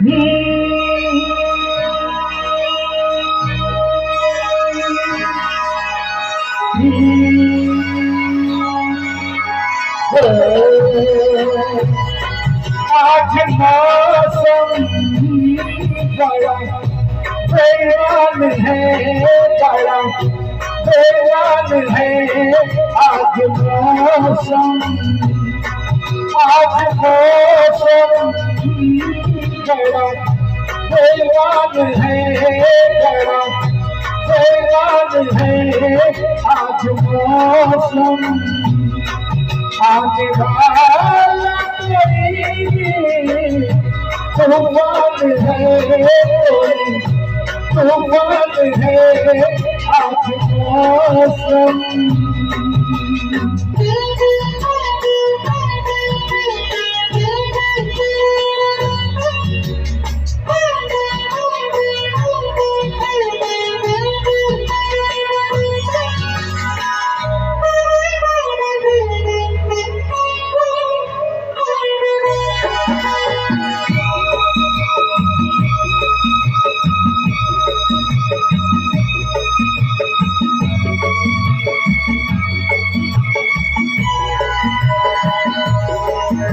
आज मौसम बड़ा बेयान है, बड़ा बेयान है। आज मौसम बड़ा बेयान है, बड़ा बेयान है। आज मौसम आने वाला कोई तूफान है, कोई तूफान है। आज मौसम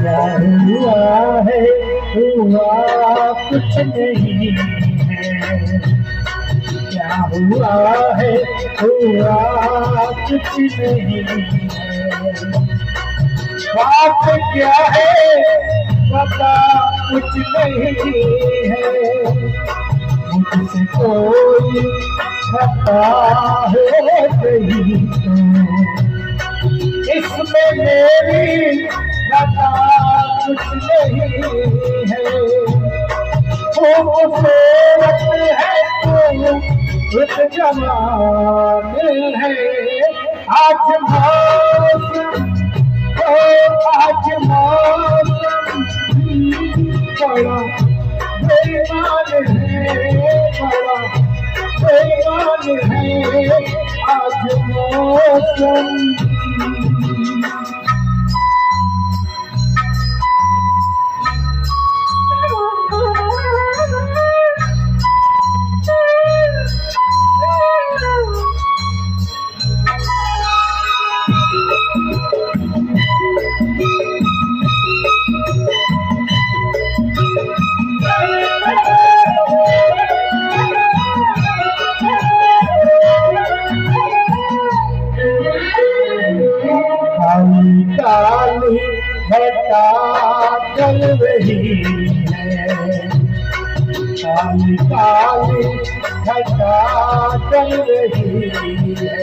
हुआ है, हुआ कुछ नहीं है। क्या हुआ है, हुआ कुछ नहीं है। बात क्या है पता कुछ नहीं है। मुझसे कोई खता है कहीं तो इसमें मेरी खता कुछ नहीं है। खूबसूरत है तो उस जमाने है। आज मौसम, आज मौसम बड़ा बेईमान है, बड़ा बेईमान है। आज मौसम काली घटा चल रही है। काली काली घटा चल रही है।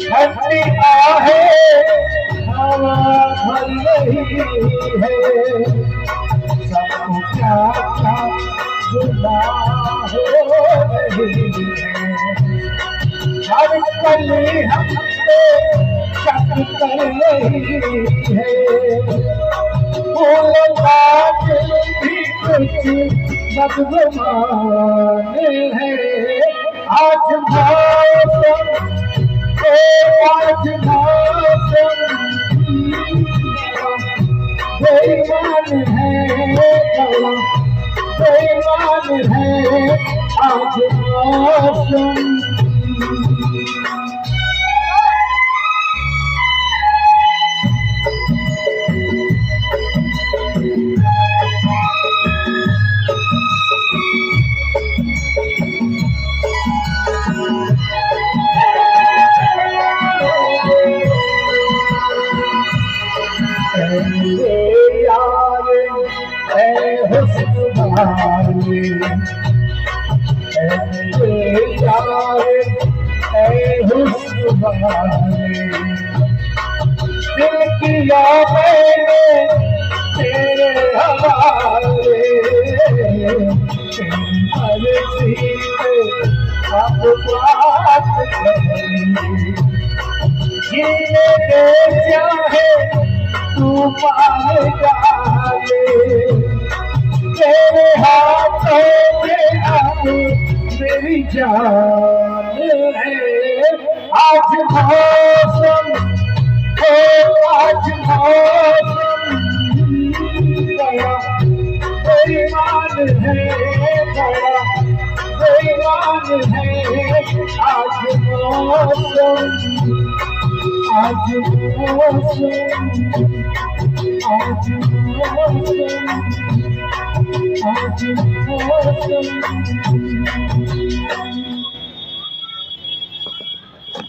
ठंडी आहें हवा भर रही है। सबको क्या क्या जुदा हो रही है। हर कली हम पे शक कर रही है। फूल बात भी कुछ बदगुमान है। आज मौसम, आज मौसम बेईमान है, बड़ा बेईमान है। आज मौसम यार है हुस्न वाले, यार है हुस्न वाले। दिल किया मैंने तेरे हवाले। मर्जी पे अब बात करेंगे। जीने दे चाहे तूफान डाले। तेरे हाथों में अब मेरी जान है। आज मौसम, आज मौसम बड़ा है बड़ा बेईमान है आज मौसम आज मौसम आज मौसम आज मौसम